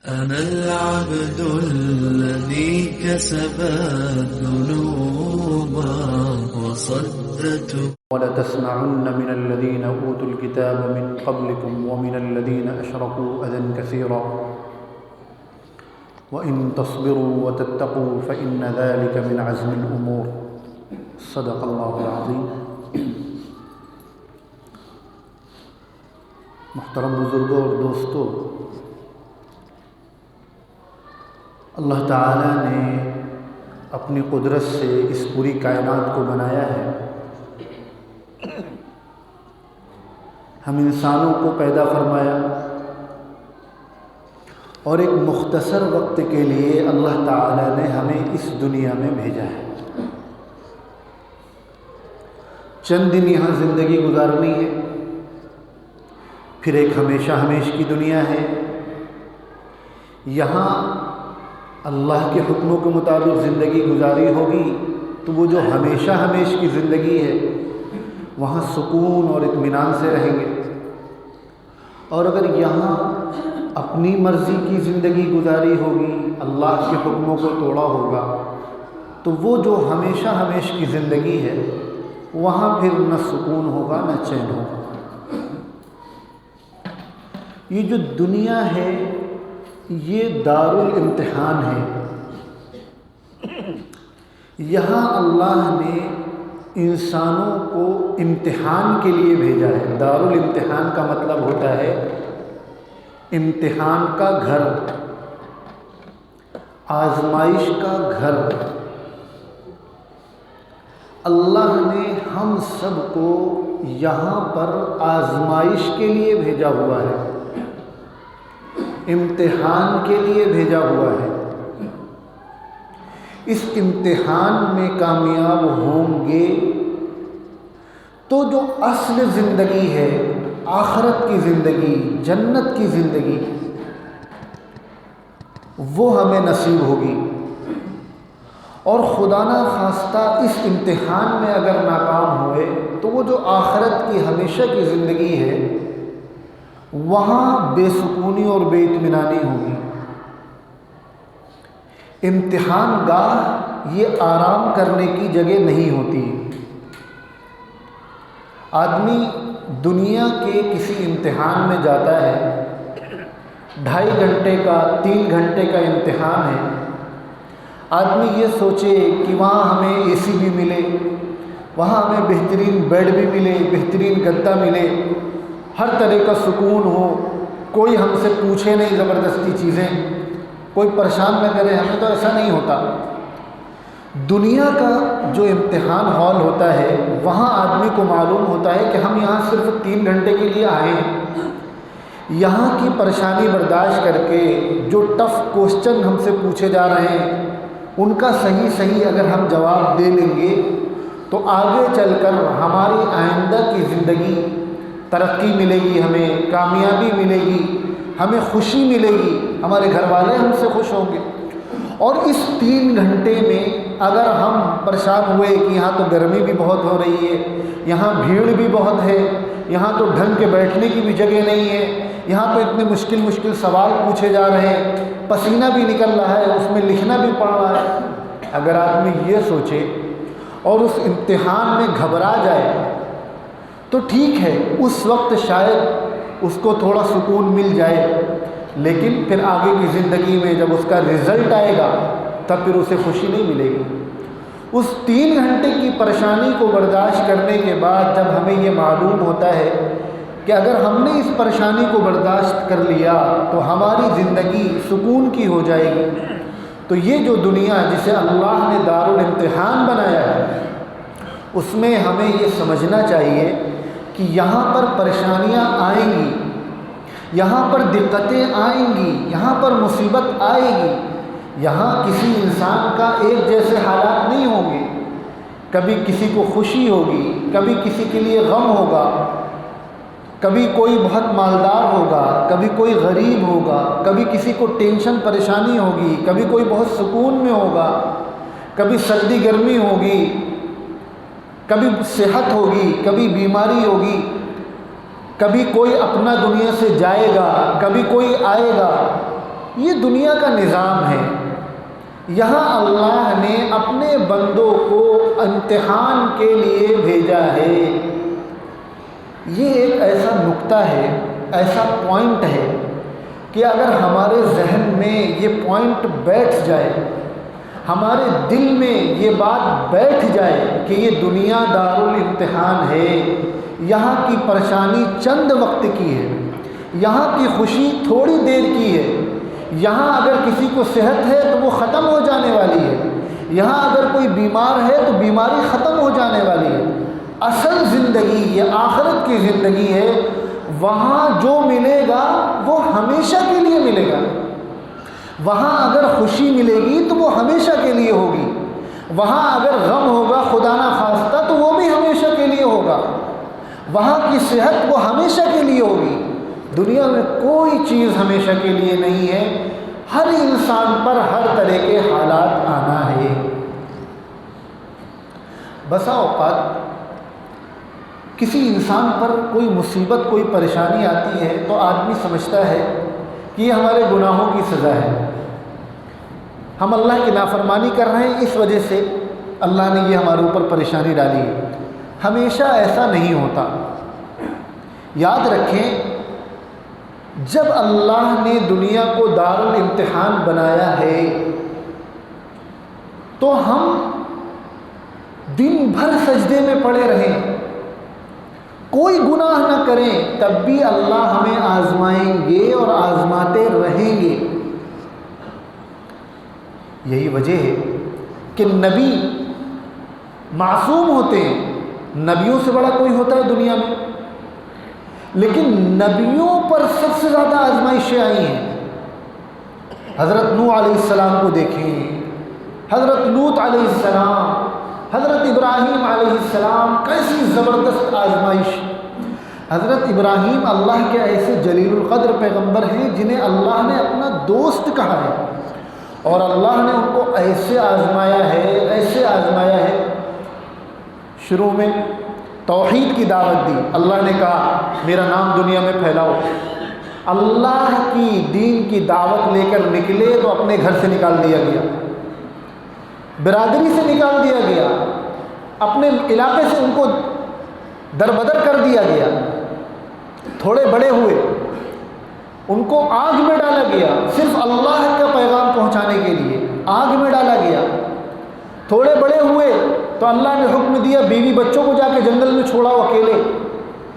أنا العبد الذي كسب الذنوب وصدت. وَلَتَسْمَعُنَّ مِنَ الَّذِينَ أُوتُوا الْكِتَابَ مِنْ قَبْلِكُمْ وَمِنَ الَّذِينَ أَشْرَكُوا أَذًى كَثِيرًا وَإِن تَصْبِرُوا وَتَتَّقُوا فَإِنَّ ذَلِكَ مِنْ عَزْمِ الْأُمُورِ. صدق اللہ العظیم. محترم بزرگوں اور دوستوں، اللہ تعالیٰ نے اپنی قدرت سے اس پوری کائنات کو بنایا ہے. ہم انسانوں کو پیدا فرمایا اور ایک مختصر وقت کے لیے اللہ تعالیٰ نے ہمیں اس دنیا میں بھیجا ہے. چند دن یہاں زندگی گزارنی ہے، پھر ایک ہمیشہ ہمیش کی دنیا ہے. یہاں اللہ کے حکموں کے مطابق زندگی گزاری ہوگی تو وہ جو ہمیشہ ہمیش کی زندگی ہے وہاں سکون اور اطمینان سے رہیں گے. اور اگر یہاں اپنی مرضی کی زندگی گزاری ہوگی، اللہ کے حکموں کو توڑا ہوگا، تو وہ جو ہمیشہ ہمیش کی زندگی ہے وہاں پھر نہ سکون ہوگا نہ چین ہوگا. یہ جو دنیا ہے یہ دار الامتحان ہے. یہاں اللہ نے انسانوں کو امتحان کے لیے بھیجا ہے. دار الامتحان کا مطلب ہوتا ہے امتحان کا گھر، آزمائش کا گھر. اللہ نے ہم سب کو یہاں پر آزمائش کے لیے بھیجا ہوا ہے، امتحان کے لیے بھیجا ہوا ہے. اس امتحان میں کامیاب ہوں گے تو جو اصل زندگی ہے، آخرت کی زندگی، جنت کی زندگی، وہ ہمیں نصیب ہوگی. اور خدا نہ خواستہ اس امتحان میں اگر ناکام ہوئے تو وہ جو آخرت کی ہمیشہ کی زندگی ہے وہاں بے سکونی اور بے اطمینانی ہوگی. امتحان گاہ یہ آرام کرنے کی جگہ نہیں ہوتی. آدمی دنیا کے کسی امتحان میں جاتا ہے، 2.5 گھنٹے کا 3 گھنٹے کا امتحان ہے. آدمی یہ سوچے کہ وہاں ہمیں اے سی بھی ملے، وہاں ہمیں بہترین بیڈ بھی ملے، بہترین گدا ملے، ہر طرح کا سکون ہو، کوئی ہم سے پوچھے نہیں زبردستی چیزیں، کوئی پریشان نہ کرے ہمیں. تو ایسا نہیں ہوتا. دنیا کا جو امتحان ہال ہوتا ہے وہاں آدمی کو معلوم ہوتا ہے کہ ہم یہاں صرف 3 گھنٹے کے لیے آئے ہیں. یہاں کی پریشانی برداشت کر کے جو ٹف کوسچن ہم سے پوچھے جا رہے ہیں ان کا صحیح اگر ہم جواب دے لیں گے تو آگے چل کر ہماری آئندہ کی زندگی ترقی ملے گی، ہمیں کامیابی ملے گی، ہمیں خوشی ملے گی، ہمارے گھر والے ہم سے خوش ہوں گے. اور اس 3 گھنٹے میں اگر ہم پریشان ہوئے کہ یہاں تو گرمی بھی بہت ہو رہی ہے، یہاں بھیڑ بھی بہت ہے، یہاں تو ڈھنگ کے بیٹھنے کی بھی جگہ نہیں ہے، یہاں تو اتنے مشکل سوال پوچھے جا رہے ہیں، پسینہ بھی نکل رہا ہے، اس میں لکھنا بھی پڑ رہا ہے. اگر آدمی یہ سوچے اور اس امتحان میں گھبرا جائے تو ٹھیک ہے، اس وقت شاید اس کو تھوڑا سکون مل جائے، لیکن پھر آگے کی زندگی میں جب اس کا رزلٹ آئے گا تب پھر اسے خوشی نہیں ملے گی. اس 3 گھنٹے کی پریشانی کو برداشت کرنے کے بعد جب ہمیں یہ معلوم ہوتا ہے کہ اگر ہم نے اس پریشانی کو برداشت کر لیا تو ہماری زندگی سکون کی ہو جائے گی. تو یہ جو دنیا جسے اللہ نے دار الامتحان بنایا ہے اس میں ہمیں یہ سمجھنا چاہیے کہ یہاں پر پریشانیاں آئیں گی، یہاں پر دقتیں آئیں گی، یہاں پر مصیبت آئے گی. یہاں کسی انسان کا ایک جیسے حالات نہیں ہوں گے. کبھی کسی کو خوشی ہوگی، کبھی کسی کے لیے غم ہوگا، کبھی کوئی بہت مالدار ہوگا، کبھی کوئی غریب ہوگا، کبھی کسی کو ٹینشن پریشانی ہوگی، کبھی کوئی بہت سکون میں ہوگا، کبھی سردی گرمی ہوگی، کبھی صحت ہوگی، کبھی بیماری ہوگی، کبھی کوئی اپنا دنیا سے جائے گا، کبھی کوئی آئے گا. یہ دنیا کا نظام ہے، یہاں اللہ نے اپنے بندوں کو امتحان کے لیے بھیجا ہے۔ یہ ایک ایسا نقطہ ہے، ایسا پوائنٹ ہے کہ اگر ہمارے ذہن میں یہ پوائنٹ بیٹھ جائے، ہمارے دل میں یہ بات بیٹھ جائے کہ یہ دنیا دارالامتحان ہے، یہاں کی پریشانی چند وقت کی ہے، یہاں کی خوشی تھوڑی دیر کی ہے، یہاں اگر کسی کو صحت ہے تو وہ ختم ہو جانے والی ہے، یہاں اگر کوئی بیمار ہے تو بیماری ختم ہو جانے والی ہے، اصل زندگی یہ آخرت کی زندگی ہے، وہاں جو ملے گا وہ ہمیشہ کے لیے ملے گا، وہاں اگر خوشی ملے گی تو وہ ہمیشہ کے لیے ہوگی، وہاں اگر غم ہوگا خدا نہ خواستہ تو وہ بھی ہمیشہ کے لیے ہوگا، وہاں کی صحت وہ ہمیشہ کے لیے ہوگی۔ دنیا میں کوئی چیز ہمیشہ کے لیے نہیں ہے، ہر انسان پر ہر طرح کے حالات آنا ہے۔ بسا اوقات کسی انسان پر کوئی مصیبت کوئی پریشانی آتی ہے تو آدمی سمجھتا ہے کہ یہ ہمارے گناہوں کی سزا ہے، ہم اللہ کی نافرمانی کر رہے ہیں، اس وجہ سے اللہ نے یہ ہمارے اوپر پریشانی ڈالی ہے۔ ہمیشہ ایسا نہیں ہوتا۔ یاد رکھیں، جب اللہ نے دنیا کو دارالامتحان بنایا ہے تو ہم دن بھر سجدے میں پڑے رہیں، کوئی گناہ نہ کریں، تب بھی اللہ ہمیں آزمائیں گے اور آزماتے رہیں گے۔ یہی وجہ ہے کہ نبی معصوم ہوتے ہیں، نبیوں سے بڑا کوئی ہوتا ہے دنیا میں، لیکن نبیوں پر سب سے زیادہ آزمائشیں آئی ہیں۔ حضرت نوح علیہ السلام کو دیکھیں، حضرت لوط علیہ السلام، حضرت ابراہیم علیہ السلام، کیسی زبردست آزمائش۔ حضرت ابراہیم اللہ کے ایسے جلیل القدر پیغمبر ہیں جنہیں اللہ نے اپنا دوست کہا ہے، اور اللہ نے ان کو ایسے آزمایا ہے، ایسے آزمایا ہے۔ شروع میں توحید کی دعوت دی، اللہ نے کہا میرا نام دنیا میں پھیلاؤ۔ اللہ کی دین کی دعوت لے کر نکلے تو اپنے گھر سے نکال دیا گیا، برادری سے نکال دیا گیا، اپنے علاقے سے ان کو دربدر کر دیا گیا۔ تھوڑے بڑے ہوئے، ان کو آگ میں ڈالا گیا، صرف اللہ کا پیغام پہنچانے کے لیے آگ میں ڈالا گیا۔ تھوڑے بڑے ہوئے تو اللہ نے حکم دیا بیوی بچوں کو جا کے جنگل میں چھوڑاؤ اکیلے،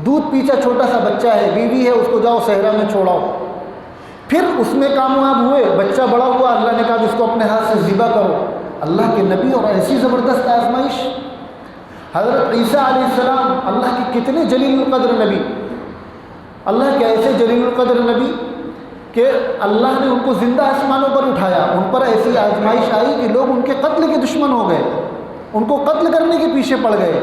دودھ پیچا چھوٹا سا بچہ ہے، بیوی ہے، اس کو جاؤ صحرا میں چھوڑاؤ۔ پھر اس میں کامیاب ہوئے، بچہ بڑا ہوا، اللہ نے کہا کہ اس کو اپنے ہاتھ سے ذبح کرو۔ اللہ کے نبی اور ایسی زبردست آزمائش۔ حضرت عیسیٰ علیہ السلام، اللہ کے کتنے جلیل القدر نبی، اللہ کے ایسے جلیل القدر نبی کہ اللہ نے ان کو زندہ آسمانوں پر اٹھایا۔ ان پر ایسی آزمائش آئی کہ لوگ ان کے قتل کے دشمن ہو گئے، ان کو قتل کرنے کے پیچھے پڑ گئے۔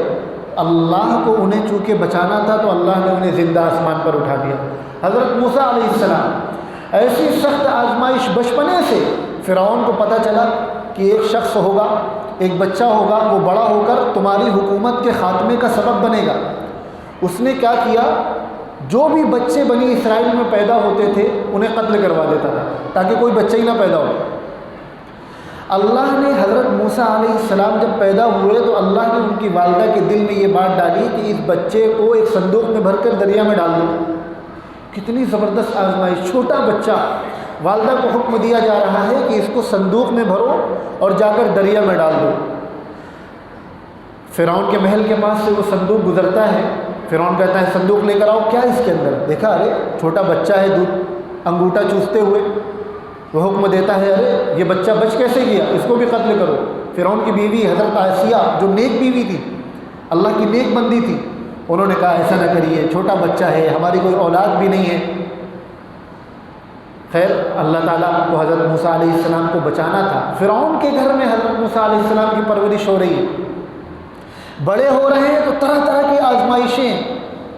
اللہ کو انہیں چونکہ بچانا تھا تو اللہ نے انہیں زندہ آسمان پر اٹھا دیا۔ حضرت موسیٰ علیہ السلام، ایسی سخت آزمائش بچپنے سے فرعون کو پتہ چلا کہ ایک شخص ہوگا، ایک بچہ ہوگا، وہ بڑا ہو کر تمہاری حکومت کے خاتمے کا سبب بنے گا۔ اس نے کیا کیا، جو بھی بچے بنی اسرائیل میں پیدا ہوتے تھے انہیں قتل کروا دیتا تھا تاکہ کوئی بچہ ہی نہ پیدا ہو۔ اللہ نے حضرت موسیٰ علیہ السلام جب پیدا ہوئے تو اللہ نے ان کی والدہ کے دل میں یہ بات ڈالی کہ اس بچے کو ایک صندوق میں بھر کر دریا میں ڈال دو۔ کتنی زبردست آزمائش، چھوٹا بچہ، والدہ کو حکم دیا جا رہا ہے کہ اس کو صندوق میں بھرو اور جا کر دریا میں ڈال دو۔ فرعون کے محل کے پاس سے وہ صندوق گزرتا ہے، فرعون کہتا ہے صندوق لے کر آؤ، کیا اس کے اندر؟ دیکھا ارے چھوٹا بچہ ہے، دودھ انگوٹھا چوستے ہوئے۔ وہ حکم دیتا ہے ارے یہ بچہ بچ کیسے گیا، اس کو بھی قتل کرو۔ فرعون کی بیوی حضرت آسیہ جو نیک بیوی تھی، اللہ کی نیک بندی تھی، انہوں نے کہا ایسا نہ کریے، چھوٹا بچہ ہے، ہماری کوئی اولاد بھی نہیں ہے۔ خیر اللہ تعالیٰ کو حضرت موسیٰ علیہ السلام کو بچانا تھا۔ فرعون کے گھر میں حضرت موسیٰ علیہ السلام کی پرورش ہو رہی ہے، بڑے ہو رہے ہیں تو طرح طرح کی آزمائشیں،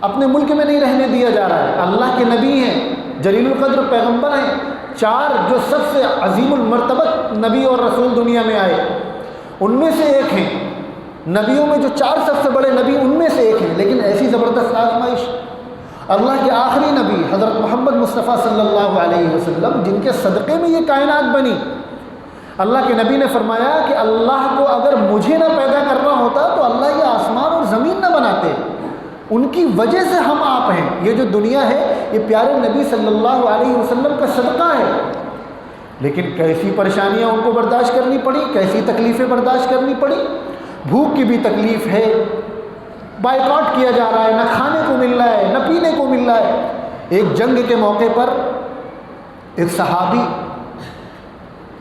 اپنے ملک میں نہیں رہنے دیا جا رہا ہے۔ اللہ کے نبی ہیں، جلیل القدر پیغمبر ہیں، 4 جو سب سے عظیم المرتبت نبی اور رسول دنیا میں آئے، ان میں سے ایک ہیں، نبیوں میں جو 4 سب سے بڑے نبی ان میں سے ایک ہیں، لیکن ایسی زبردست آزمائش۔ اللہ کے آخری نبی حضرت محمد مصطفیٰ صلی اللہ علیہ وسلم، جن کے صدقے میں یہ کائنات بنی، اللہ کے نبی نے فرمایا کہ اللہ کو اگر مجھے نہ پیدا کرنا ہوتا تو اللہ یہ آسمان اور زمین نہ بناتے، ان کی وجہ سے ہم آپ ہیں۔ یہ جو دنیا ہے یہ پیارے نبی صلی اللہ علیہ وسلم کا صدقہ ہے، لیکن کیسی پریشانیاں ان کو برداشت کرنی پڑی، کیسی تکلیفیں برداشت کرنی پڑی۔ بھوک کی بھی تکلیف ہے، بائیکاٹ کیا جا رہا ہے، نہ کھانے کو مل رہا ہے نہ پینے کو مل رہا ہے۔ ایک جنگ کے موقع پر ایک صحابی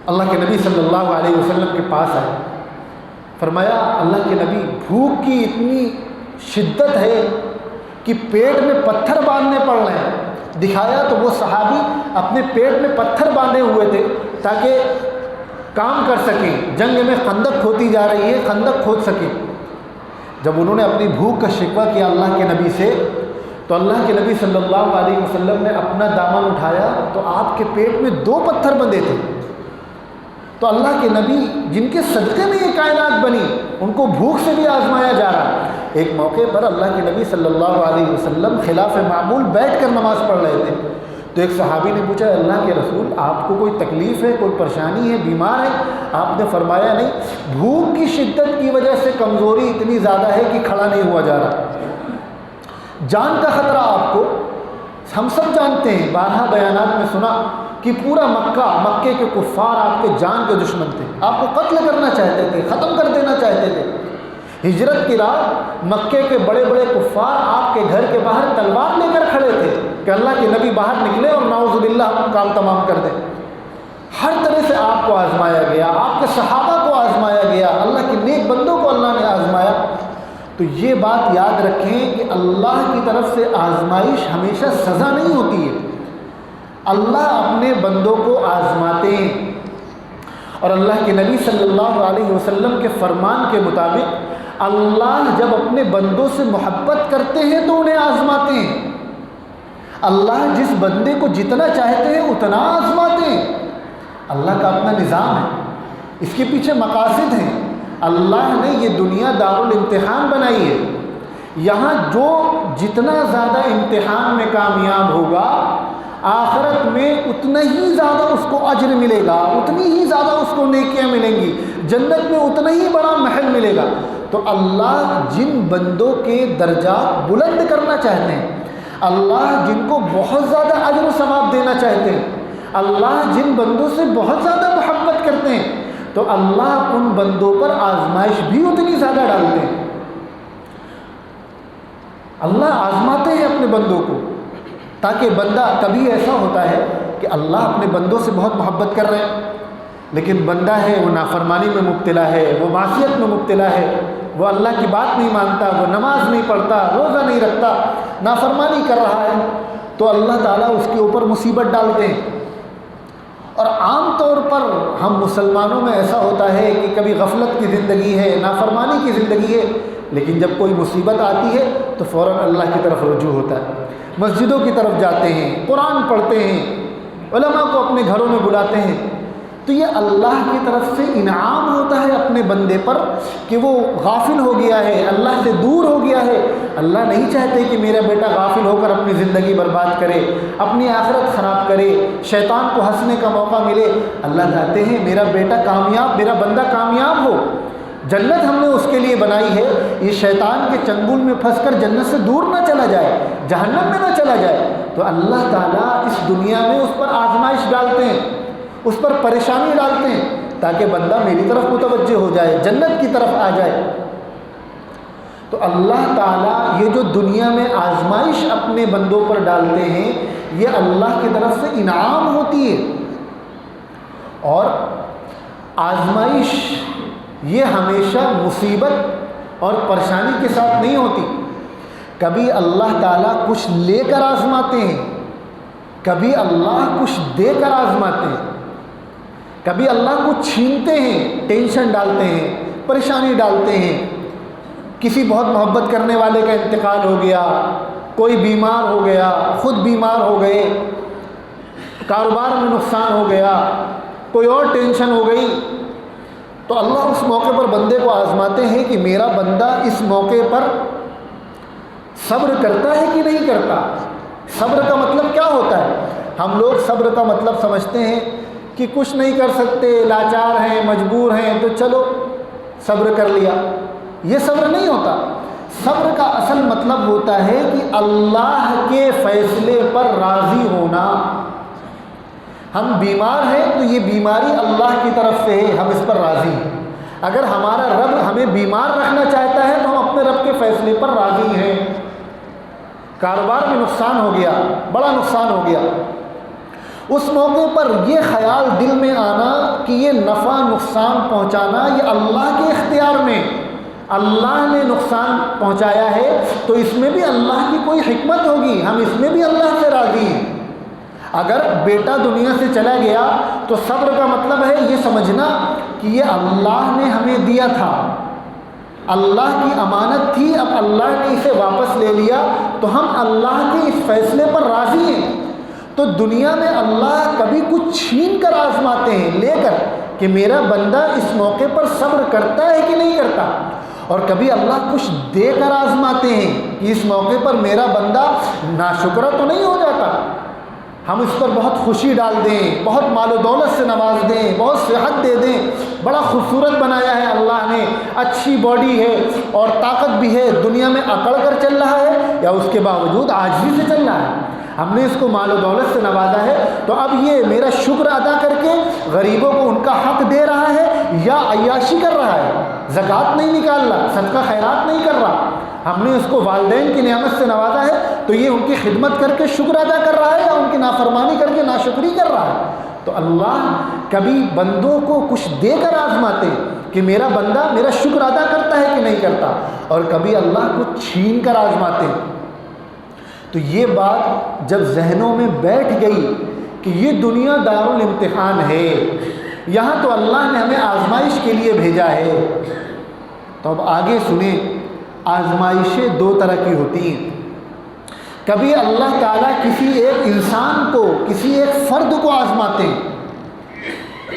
اللہ کے نبی صلی اللہ علیہ وسلم کے پاس آئے، فرمایا اللہ کے نبی بھوک کی اتنی شدت ہے کہ پیٹ میں پتھر باندھنے پڑ رہے ہیں۔ دکھایا تو وہ صحابی اپنے پیٹ میں پتھر باندھے ہوئے تھے تاکہ کام کر سکیں، جنگ میں خندق کھودی جا رہی ہے، خندق کھود سکیں۔ جب انہوں نے اپنی بھوک کا شکوہ کیا اللہ کے نبی سے تو اللہ کے نبی صلی اللہ علیہ وسلم نے اپنا دامن اٹھایا تو آپ کے پیٹ میں 2 پتھر بندھے تھے۔ تو اللہ کے نبی جن کے صدقے میں یہ کائنات بنی، ان کو بھوک سے بھی آزمایا جا رہا۔ ایک موقع پر اللہ کے نبی صلی اللہ علیہ وسلم خلاف معمول بیٹھ کر نماز پڑھ رہے تھے، تو ایک صحابی نے پوچھا اللہ کے رسول آپ کو کوئی تکلیف ہے، کوئی پریشانی ہے، بیمار ہے؟ آپ نے فرمایا نہیں، بھوک کی شدت کی وجہ سے کمزوری اتنی زیادہ ہے کہ کھڑا نہیں ہوا جا رہا، جان کا خطرہ آپ کو۔ ہم سب جانتے ہیں، بارہا بیانات میں سنا کہ پورا مکے کے کفار آپ کے جان کے دشمن تھے، آپ کو قتل کرنا چاہتے تھے، ختم کر دینا چاہتے تھے۔ ہجرت کی رات مکے کے بڑے بڑے کفار آپ کے گھر کے باہر تلوار لے کر کھڑے تھے کہ اللہ کے نبی باہر نکلے اور نعوذ باللہ ہم کام تمام کر دیں۔ ہر طرح سے آپ کو آزمایا گیا، آپ کے صحابہ کو آزمایا گیا، اللہ کے نیک بندوں کو اللہ نے آزمایا۔ تو یہ بات یاد رکھیں کہ اللہ کی طرف سے آزمائش ہمیشہ سزا نہیں ہوتی ہے، اللہ اپنے بندوں کو آزماتے ہیں۔ اور اللہ کے نبی صلی اللہ علیہ وسلم کے فرمان کے مطابق اللہ جب اپنے بندوں سے محبت کرتے ہیں تو انہیں آزماتے ہیں۔ اللہ جس بندے کو جتنا چاہتے ہیں اتنا آزماتے ہیں۔ اللہ کا اپنا نظام ہے، اس کے پیچھے مقاصد ہیں۔ اللہ نے یہ دنیا دارالامتحان بنائی ہے، یہاں جو جتنا زیادہ امتحان میں کامیاب ہوگا آخرت میں اتنا ہی زیادہ اس کو اجر ملے گا، اتنی ہی زیادہ اس کو نیکیاں ملیں گی، جنت میں اتنا ہی بڑا محل ملے گا۔ تو اللہ جن بندوں کے درجات بلند کرنا چاہتے ہیں، اللہ جن کو بہت زیادہ اجر و ثواب دینا چاہتے ہیں، اللہ جن بندوں سے بہت زیادہ محبت کرتے ہیں، تو اللہ ان بندوں پر آزمائش بھی اتنی زیادہ ڈالتے ہیں۔ اللہ آزماتے ہیں اپنے بندوں کو تاکہ بندہ، کبھی ایسا ہوتا ہے کہ اللہ اپنے بندوں سے بہت محبت کر رہے ہیں لیکن بندہ ہے وہ نافرمانی میں مبتلا ہے، وہ معصیت میں مبتلا ہے، وہ اللہ کی بات نہیں مانتا، وہ نماز نہیں پڑھتا، روزہ نہیں رکھتا، نافرمانی کر رہا ہے، تو اللہ تعالیٰ اس کے اوپر مصیبت ڈالتے ہیں۔ اور عام طور پر ہم مسلمانوں میں ایسا ہوتا ہے کہ کبھی غفلت کی زندگی ہے، نافرمانی کی زندگی ہے، لیکن جب کوئی مصیبت آتی ہے تو فوراً اللہ کی طرف رجوع ہوتا ہے، مسجدوں کی طرف جاتے ہیں، قرآن پڑھتے ہیں، علماء کو اپنے گھروں میں بلاتے ہیں۔ تو یہ اللہ کی طرف سے انعام ہوتا ہے اپنے بندے پر کہ وہ غافل ہو گیا ہے، اللہ سے دور ہو گیا ہے۔ اللہ نہیں چاہتے کہ میرا بیٹا غافل ہو کر اپنی زندگی برباد کرے، اپنی آخرت خراب کرے، شیطان کو ہنسنے کا موقع ملے۔ اللہ چاہتے ہیں میرا بیٹا کامیاب، میرا بندہ کامیاب ہو، جنت ہم نے اس کے لیے بنائی ہے، یہ شیطان کے چنگل میں پھنس کر جنت سے دور نہ چلا جائے، جہنم میں نہ چلا جائے۔ تو اللہ تعالیٰ اس دنیا میں اس پر آزمائش ڈالتے ہیں، اس پر پریشانی ڈالتے ہیں تاکہ بندہ میری طرف متوجہ ہو جائے، جنت کی طرف آ جائے۔ تو اللہ تعالیٰ یہ جو دنیا میں آزمائش اپنے بندوں پر ڈالتے ہیں یہ اللہ کی طرف سے انعام ہوتی ہے۔ اور آزمائش یہ ہمیشہ مصیبت اور پریشانی کے ساتھ نہیں ہوتی، کبھی اللہ تعالیٰ کچھ لے کر آزماتے ہیں، کبھی اللہ کچھ دے کر آزماتے ہیں، کبھی اللہ کو چھینتے ہیں، ٹینشن ڈالتے ہیں، پریشانی ڈالتے ہیں۔ کسی بہت محبت کرنے والے کا انتقال ہو گیا، کوئی بیمار ہو گیا، خود بیمار ہو گئے، کاروبار میں نقصان ہو گیا، کوئی اور ٹینشن ہو گئی، تو اللہ اس موقع پر بندے کو آزماتے ہیں کہ میرا بندہ اس موقع پر صبر کرتا ہے کہ نہیں کرتا، صبر کا مطلب کیا ہوتا ہے؟ ہم لوگ صبر کا مطلب سمجھتے ہیں کہ کچھ نہیں کر سکتے، لاچار ہیں، مجبور ہیں، تو چلو صبر کر لیا۔ یہ صبر نہیں ہوتا۔ صبر کا اصل مطلب ہوتا ہے کہ اللہ کے فیصلے پر راضی ہونا۔ ہم بیمار ہیں تو یہ بیماری اللہ کی طرف سے ہے، ہم اس پر راضی ہیں۔ اگر ہمارا رب ہمیں بیمار رکھنا چاہتا ہے تو ہم اپنے رب کے فیصلے پر راضی ہیں۔ کاروبار میں نقصان ہو گیا، بڑا نقصان ہو گیا، اس موقع پر یہ خیال دل میں آنا کہ یہ نفع نقصان پہنچانا یہ اللہ کے اختیار میں، اللہ نے نقصان پہنچایا ہے تو اس میں بھی اللہ کی کوئی حکمت ہوگی، ہم اس میں بھی اللہ سے راضی ہیں۔ اگر بیٹا دنیا سے چلا گیا تو صبر کا مطلب ہے یہ سمجھنا کہ یہ اللہ نے ہمیں دیا تھا، اللہ کی امانت تھی، اب اللہ نے اسے واپس لے لیا تو ہم اللہ کے اس فیصلے پر راضی ہیں۔ تو دنیا میں اللہ کبھی کچھ چھین کر آزماتے ہیں لے کر کہ میرا بندہ اس موقع پر صبر کرتا ہے کہ نہیں کرتا، اور کبھی اللہ کچھ دے کر آزماتے ہیں کہ اس موقع پر میرا بندہ ناشکرہ تو نہیں ہو جاتا، ہم اس پر بہت خوشی ڈال دیں، بہت مال و دولت سے نواز دیں، بہت صحت دے دیں، بڑا خوبصورت بنایا ہے اللہ نے، اچھی باڈی ہے اور طاقت بھی ہے، دنیا میں اکڑ کر چل رہا ہے یا اس کے باوجود عاجزی سے چل رہا ہے، ہم نے اس کو مال و دولت سے نوازا ہے، تو اب یہ میرا شکر ادا کر کے غریبوں کو ان کا حق دے رہا ہے یا عیاشی کر رہا ہے، زکوٰۃ نہیں نکال رہا، صدقہ خیرات نہیں کر رہا، ہم نے اس کو والدین کی نعمت سے نوازا ہے تو یہ ان کی خدمت کر کے شکر ادا کر رہا ہے یا ان کی نافرمانی کر کے ناشکری کر رہا ہے۔ تو اللہ کبھی بندوں کو کچھ دے کر آزماتے کہ میرا بندہ میرا شکر ادا کرتا ہے کہ نہیں کرتا، اور کبھی اللہ کو چھین کر آزماتے۔ تو یہ بات جب ذہنوں میں بیٹھ گئی کہ یہ دنیا دارالامتحان ہے، یہاں تو اللہ نے ہمیں آزمائش کے لیے بھیجا ہے، تو اب آگے سنیں، آزمائشیں دو طرح کی ہوتی ہیں۔ کبھی اللہ تعالیٰ کسی ایک انسان کو، کسی ایک فرد کو آزماتے ہیں،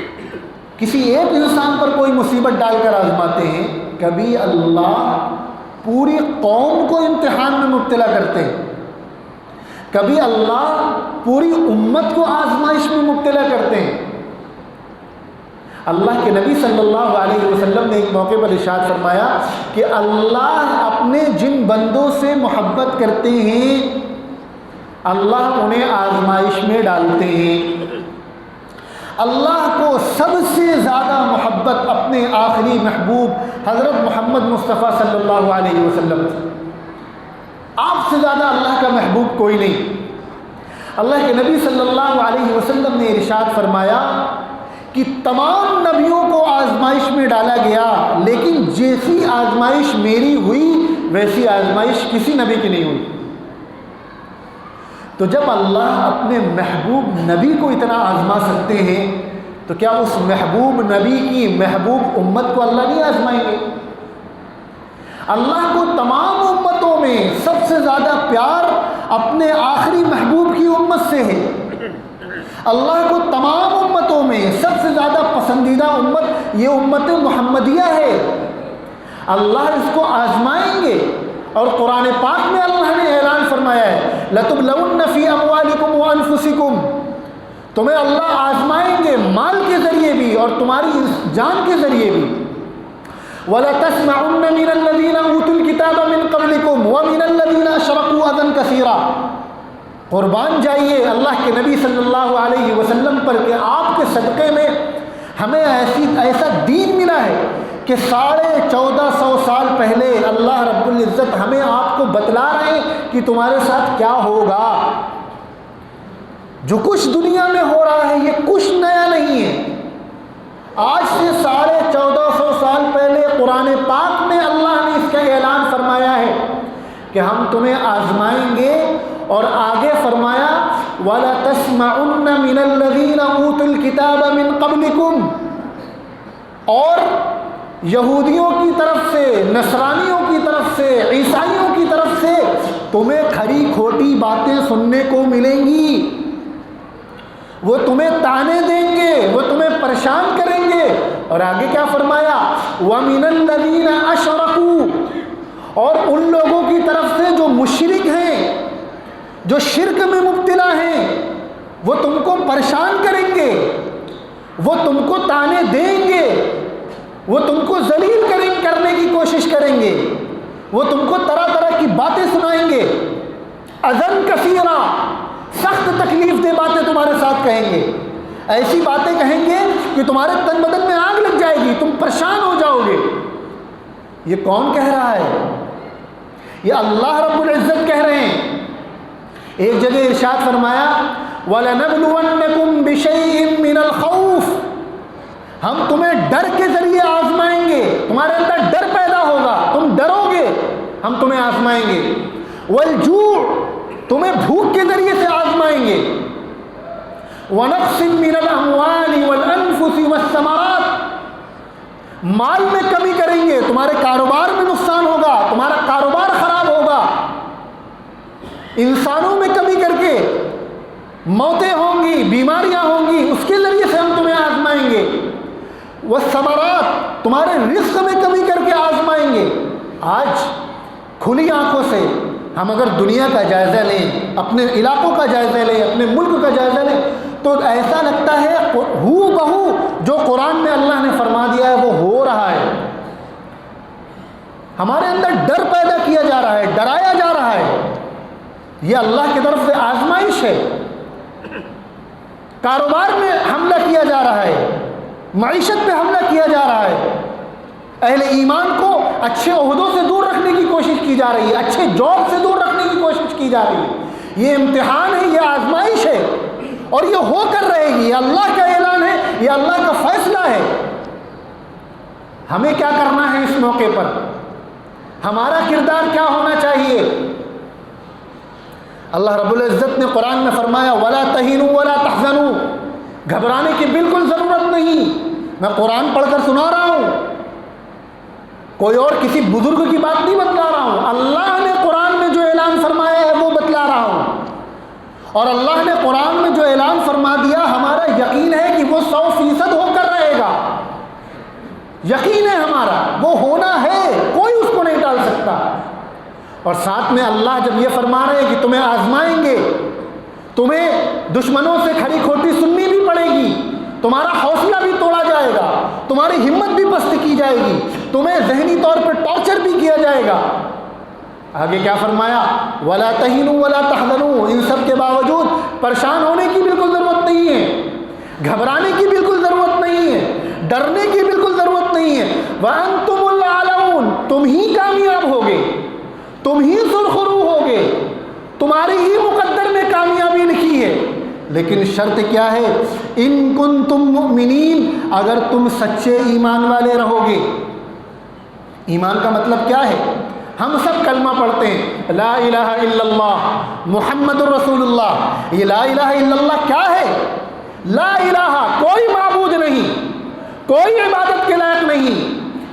کسی ایک انسان پر کوئی مصیبت ڈال کر آزماتے ہیں، کبھی اللہ پوری قوم کو امتحان میں مبتلا کرتے ہیں، کبھی اللہ پوری امت کو آزمائش میں مبتلا کرتے ہیں۔ اللہ کے نبی صلی اللہ علیہ وسلم نے ایک موقع پر ارشاد فرمایا کہ اللہ اپنے جن بندوں سے محبت کرتے ہیں اللہ انہیں آزمائش میں ڈالتے ہیں۔ اللہ کو سب سے زیادہ محبت اپنے آخری محبوب حضرت محمد مصطفیٰ صلی اللہ علیہ وسلم، آپ سے زیادہ اللہ کا محبوب کوئی نہیں۔ اللہ کے نبی صلی اللہ علیہ وسلم نے ارشاد فرمایا کہ تمام نبیوں کو آزمائش میں ڈالا گیا، لیکن جیسی آزمائش میری ہوئی ویسی آزمائش کسی نبی کی نہیں ہوئی۔ تو جب اللہ اپنے محبوب نبی کو اتنا آزما سکتے ہیں تو کیا اس محبوب نبی کی محبوب امت کو اللہ نہیں آزمائیں گے؟ اللہ کو تمام امتوں میں سب سے زیادہ پیار اپنے آخری محبوب کی امت سے ہے۔ اللہ کو تمام امتوں میں سب سے زیادہ پسندیدہ امت یہ امت محمدیہ ہے۔ اللہ اس کو آزمائیں گے، اور قرآن پاک میں اللہ نے اعلان فرمایا ہے لَتُبْلَوُنَّ فِي أَمْوَالِكُمْ وَأَنفُسِكُمْ، تمہیں اللہ آزمائیں گے مال کے ذریعے بھی اور تمہاری جان کے ذریعے بھی۔ وَلَتَسْمَعُنَّ مِنَ الَّذِينَ أُوتُوا الْكِتَابَ مِنْ قَبْلِكُمْ وَمِنَ الَّذِينَ أَشْرَكُوا أَذًى كَثِيرًا۔ قربان جائیے اللہ کے نبی صلی اللہ علیہ وسلم پر کہ آپ کے صدقے میں ہمیں ایسا دین ملا ہے کہ 1450 سال پہلے اللہ رب العزت ہمیں آپ کو بتلا رہے ہیں کہ تمہارے ساتھ کیا ہوگا۔ جو کچھ دنیا میں ہو رہا ہے یہ کچھ نیا نہیں ہے، آج سے 1450 سال پہلے قرآن پاک میں اللہ نے اس کا اعلان فرمایا ہے کہ ہم تمہیں آزمائیں گے، اور آگے فرمایا وَلَتَسْمَعُنَّ مِنَ الَّذِينَ أُوتُوا الْكِتَابَ مِنْ قَبْلِكُمْ، اور یہودیوں کی طرف سے، نصرانیوں کی طرف سے، عیسائیوں کی طرف سے تمہیں کھری کھوٹی باتیں سننے کو ملیں گی، وہ تمہیں تانے دیں گے، وہ تمہیں پریشان کریں گے۔ اور آگے کیا فرمایا وَمِنَ الَّذِينَ أَشْرَكُوا، اور ان لوگوں کی طرف سے جو مشرک ہیں، جو شرک میں مبتلا ہیں وہ تم کو پریشان کریں گے، وہ تم کو تانے دیں گے، وہ تم کو ذلیل کرنے کی کوشش کریں گے، وہ تم کو طرح طرح کی باتیں سنائیں گے، اذن کثیرہ، سخت تکلیف دہ باتیں تمہارے ساتھ کہیں گے، ایسی باتیں کہیں گے کہ تمہارے تن بدن میں آگ لگ جائے گی، تم پریشان ہو جاؤ گے۔ یہ کون کہہ رہا ہے؟ یہ اللہ رب العزت کہہ رہے ہیں۔ ایک جگہ ارشاد فرمایا وَلَنَبْلُوَنَّكُمْ بِشَيْءٍ مِّنَ الْخَوْفِ، ہم تمہیں ڈر کے ذریعے آزمائیں گے، تمہارے اندر ڈر پیدا ہوگا، تم ڈرو گے، ہم تمہیں آزمائیں گے، وَالْجُوعِ، تمہیں بھوک کے ذریعے سے آزمائیں گے، وَنَقْصٍ مِّنَ الْأَمْوَالِ وَالْأَنفُسِ وَالثَّمَرَاتِ، مال میں کمی کریں گے، تمہارے کاروبار میں نقصان ہوگا، تمہارا کاروبار خراب ہوگا، انسانوں میں کمی کر کے موتیں ہوں گی، بیماریاں ہوں گی، اس کے ذریعے سے ہم تمہیں آزمائیں گے، والثمرات، تمہارے رزق میں کمی کر کے آزمائیں گے۔ آج کھلی آنکھوں سے ہم اگر دنیا کا جائزہ لیں، اپنے علاقوں کا جائزہ لیں، اپنے ملک کا جائزہ لیں، تو ایسا لگتا ہے ہو بہو جو قرآن میں اللہ نے فرما دیا ہے وہ ہو رہا ہے۔ ہمارے اندر ڈر پیدا کیا جا رہا ہے، ڈرایا جا رہا ہے، یہ اللہ کی طرف سے آزمائش ہے۔ کاروبار میں حملہ کیا جا رہا ہے، معیشت پہ حملہ کیا جا رہا ہے، اہل ایمان کو اچھے عہدوں سے دور رکھنے کی کوشش کی جا رہی ہے، اچھے جاب سے دور رکھنے کی کوشش کی جا رہی ہے۔ یہ امتحان ہے، یہ آزمائش ہے، اور یہ ہو کر رہے گی، یہ اللہ کا اعلان ہے، یہ اللہ کا فیصلہ ہے۔ ہمیں کیا کرنا ہے اس موقع پر؟ ہمارا کردار کیا ہونا چاہیے؟ اللہ رب العزت نے قرآن میں فرمایا وَلَا تَهِنُوا وَلَا تَحْزَنُوا، گھبرانے کی بالکل ضرورت نہیں۔ میں قرآن پڑھ کر سنا رہا ہوں، کوئی اور کسی بزرگ کی بات نہیں بتلا رہا ہوں، اللہ نے قرآن میں جو اعلان فرمایا ہے وہ بتلا رہا ہوں، اور اللہ نے قرآن میں جو اعلان فرما دیا ہمارا یقین ہے کہ وہ 100% ہو کر رہے گا، یقین ہے ہمارا، وہ ہونا ہے، کوئی اس کو نہیں ٹال سکتا۔ اور ساتھ میں اللہ جب یہ فرما رہے ہیں کہ تمہیں آزمائیں گے، تمہیں دشمنوں سے کھڑی کھوٹی سننی بھی پڑے گی، تمہارا حوصلہ بھی توڑا جائے گا، تمہاری ہمت بھی پست کی جائے گی، تمہیں ذہنی طور پر ٹارچر بھی کیا جائے گا۔ آگے کیا فرمایا وَلَا تَهِنُوا وَلَا تَحْزَنُوا، ان سب کے باوجود پریشان ہونے کی بالکل ضرورت نہیں ہے، گھبرانے کی بالکل ضرورت نہیں ہے، ڈرنے کی بالکل ضرورت نہیں ہے۔ وَأَنْتُمُ الْأَعْلَوْنَ، تم ہی کامیاب ہوگے، تم ہی سرخرو ہوگے، تمہاری ہی مقدر میں کامیابی لکھی ہے، لیکن شرط کیا ہے؟ ان کنتم مؤمنین، اگر تم سچے ایمان والے رہو گے۔ ایمان کا مطلب کیا ہے؟ ہم سب کلمہ پڑھتے ہیں لا الہ الا اللہ محمد الرسول اللہ، یہ لا الہ الا اللہ کیا ہے؟ لا الہ، کوئی معبود نہیں، کوئی عبادت کے لائق نہیں،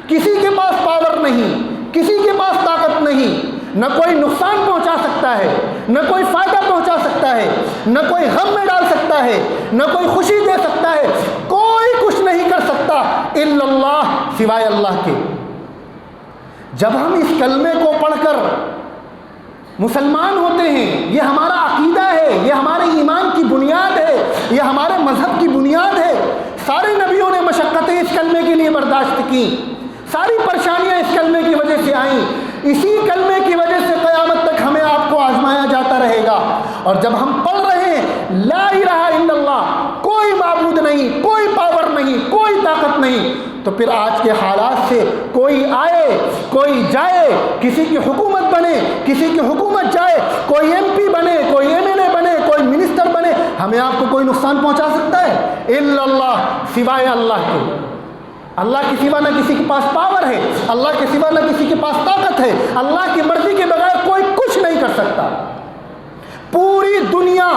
کسی کے پاس پاور نہیں، کسی کے پاس طاقت نہیں، نہ کوئی نقصان پہنچا سکتا ہے، نہ کوئی فائدہ پہنچا سکتا ہے، نہ کوئی غم میں ڈال سکتا ہے، نہ کوئی خوشی دے سکتا ہے، کوئی کچھ نہیں کر سکتا الا اللہ، سوائے اللہ کے۔ جب ہم اس کلمے کو پڑھ کر مسلمان ہوتے ہیں، یہ ہمارا عقیدہ ہے، یہ ہمارے ایمان کی بنیاد ہے، یہ ہمارے مذہب کی بنیاد ہے۔ سارے نبیوں نے مشقتیں اس کلمے کے لیے برداشت کی، ساری پریشانیاں اس کلمے کی وجہ سے آئیں، اسی کلمے کی وجہ سے قیامت تک ہمیں آپ کو آزمایا جاتا رہے گا۔ اور جب ہم پڑھ رہے ہیں لا الہ الا اللہ، کوئی معبود نہیں، کوئی پاور نہیں، کوئی طاقت نہیں، تو پھر آج کے حالات سے کوئی آئے کوئی جائے، کسی کی حکومت بنے کسی کی حکومت جائے، کوئی ایم پی بنے کوئی ایم ایل اے بنے کوئی منسٹر بنے، ہمیں آپ کو کوئی نقصان پہنچا سکتا ہے؟ الا اللہ، سوائے اللہ کے۔ اللہ کے سوا نہ کسی کے پاس پاور ہے، اللہ کے سوا نہ کسی کے پاس طاقت ہے، اللہ کی مرضی کے بغیر کوئی کچھ نہیں کر سکتا۔ پوری دنیا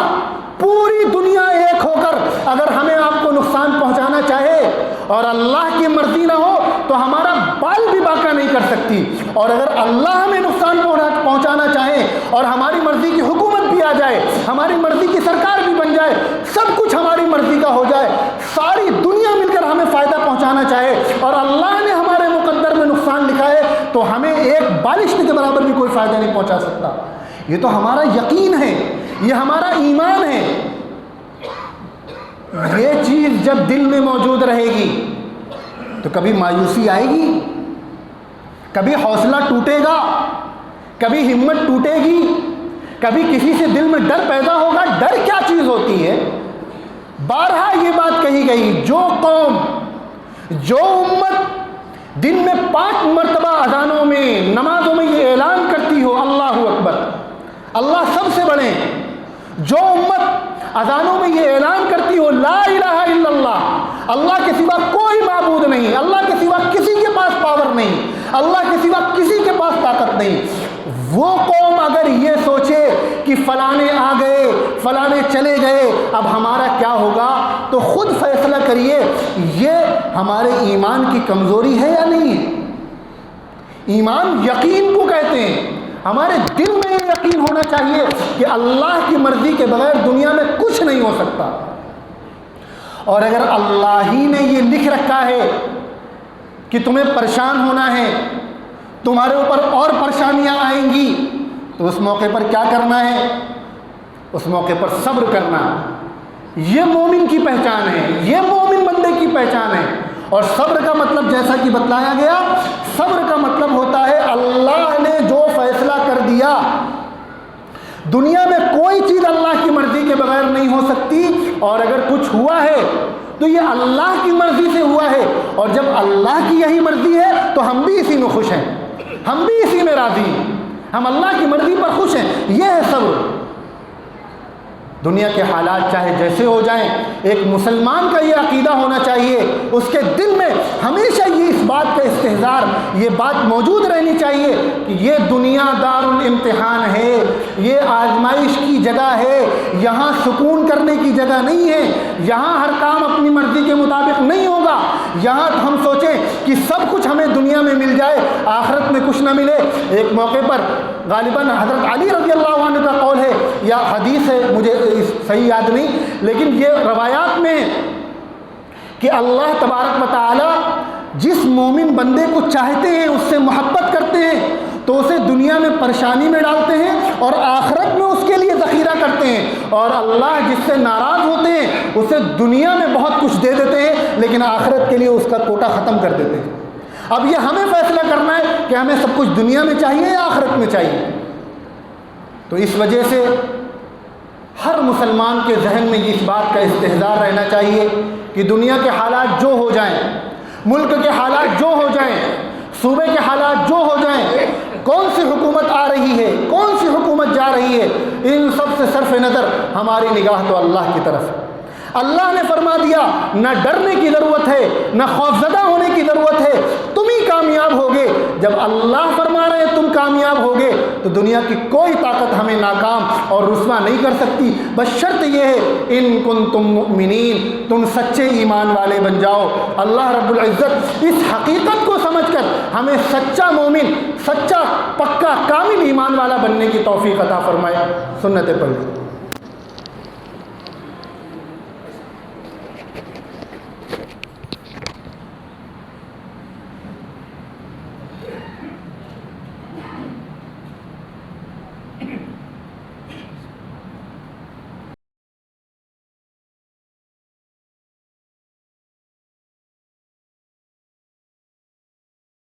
ایک ہو کر اگر ہمیں آپ کو نقصان پہنچانا چاہے اور اللہ کی مرضی نہ ہو تو ہمارا بال بھی باقی نہیں کر سکتی، اور اگر اللہ ہمیں نقصان پہنچانا چاہے اور ہماری مرضی کی حکومت بھی آ جائے، ہماری مرضی کی سرکار بھی بن جائے، سب کچھ ہماری مرضی کا ہو جائے، ساری دنیا مل کر ہمیں فائدہ پہنچانا چاہے اور اللہ نے ہمارے مقدر میں نقصان لکھا ہے، تو ہمیں ایک بالشت کے برابر بھی کوئی فائدہ نہیں پہنچا سکتا۔ یہ تو ہمارا یقین ہے، یہ ہمارا ایمان ہے. یہ چیز جب دل میں موجود رہے گی تو کبھی مایوسی آئے گی, کبھی حوصلہ ٹوٹے گا, کبھی ہمت ٹوٹے گی, کبھی کسی سے دل میں ڈر پیدا ہوگا. ڈر کیا چیز ہوتی ہے؟ بارہا یہ بات کہی گئی, جو قوم, جو امت دن میں 5 مرتبہ اذانوں میں, نمازوں میں یہ اعلان کرتی ہو اللہ اکبر, اللہ سب سے بڑے, جو امت اذانوں میں یہ اعلان کرتی ہو لا الہ الا اللہ, اللہ کے سوا کوئی معبود نہیں, اللہ کے سوا کسی کے پاس پاور نہیں, اللہ کے سوا کسی کے پاس طاقت نہیں, وہ قوم اگر یہ سوچے کہ فلانے آ گئے, فلانے چلے گئے, اب ہمارا کیا ہوگا, تو خود فیصلہ کریے یہ ہمارے ایمان کی کمزوری ہے یا نہیں ہے. ایمان یقین کو کہتے ہیں. ہمارے دل میں یہ یقین ہونا چاہیے کہ اللہ کی مرضی کے بغیر دنیا میں کچھ نہیں ہو سکتا. اور اگر اللہ ہی نے یہ لکھ رکھا ہے کہ تمہیں پریشان ہونا ہے, تمہارے اوپر اور پریشانیاں آئیں گی, تو اس موقع پر کیا کرنا ہے؟ اس موقع پر صبر کرنا. یہ مومن کی پہچان ہے, یہ مومن بندے کی پہچان ہے. اور صبر کا مطلب جیسا کہ بتلایا گیا, صبر کا مطلب ہوتا ہے اللہ نے جو فیصلہ کر دیا, دنیا میں کوئی چیز اللہ کی مرضی کے بغیر نہیں ہو سکتی, اور اگر کچھ ہوا ہے تو یہ اللہ کی مرضی سے ہوا ہے, اور جب اللہ کی یہی مرضی ہے تو ہم بھی اسی میں خوش ہیں, ہم بھی اسی میں راضی ہیں, ہم اللہ کی مرضی پر خوش ہیں. یہ ہے صبر. دنیا کے حالات چاہے جیسے ہو جائیں, ایک مسلمان کا یہ عقیدہ ہونا چاہیے, اس کے دل میں ہمیشہ یہ اس بات کا استحضار, یہ بات موجود رہنی چاہیے کہ یہ دنیا دار الامتحان ہے, یہ آزمائش کی جگہ ہے, یہاں سکون کرنے کی جگہ نہیں ہے, یہاں ہر کام اپنی مرضی کے مطابق نہیں ہوگا. یہاں ہم سوچیں کہ سب کچھ ہمیں دنیا میں مل جائے, آخرت میں کچھ نہ ملے. ایک موقع پر غالباً حضرت علی رضی اللہ عنہ کا قول ہے یا حدیث ہے, مجھے صحیح یاد نہیں, لیکن یہ روایات میں ہے کہ اللہ تبارک و تعالی جس مومن بندے کو چاہتے ہیں, اس سے محبت کرتے ہیں, تو اسے دنیا میں پریشانی میں ڈالتے ہیں اور آخرت میں اس کے لیے ذخیرہ کرتے ہیں. اور اللہ جس سے ناراض ہوتے ہیں اسے دنیا میں بہت کچھ دے دیتے ہیں, لیکن آخرت کے لیے اس کا کوٹا ختم کر دیتے ہیں. اب یہ ہمیں فیصلہ کرنا ہے کہ ہمیں سب کچھ دنیا میں چاہیے یا آخرت میں چاہیے. تو اس وجہ سے ہر مسلمان کے ذہن میں اس بات کا استحضار رہنا چاہیے کہ دنیا کے حالات جو ہو جائیں, ملک کے حالات جو ہو جائیں, صوبے کے حالات جو ہو جائیں, کون سی حکومت آ رہی ہے, کون سی حکومت جا رہی ہے, ان سب سے صرف نظر ہماری نگاہ تو اللہ کی طرف ہے. اللہ نے فرما دیا نہ ڈرنے کی ضرورت ہے, نہ خوفزدہ ہونے کی ضرورت ہے, تم ہی کامیاب ہوگے. جب اللہ فرما رہے ہیں تم کامیاب ہوگے تو دنیا کی کوئی طاقت ہمیں ناکام اور رسوا نہیں کر سکتی. بس شرط یہ ہے ان کنتم مؤمنین, تم سچے ایمان والے بن جاؤ. اللہ رب العزت اس حقیقت کو سمجھ کر ہمیں سچا مومن, سچا پکا کامل ایمان والا بننے کی توفیق عطا فرمائے. سنتیں پڑھ لیں.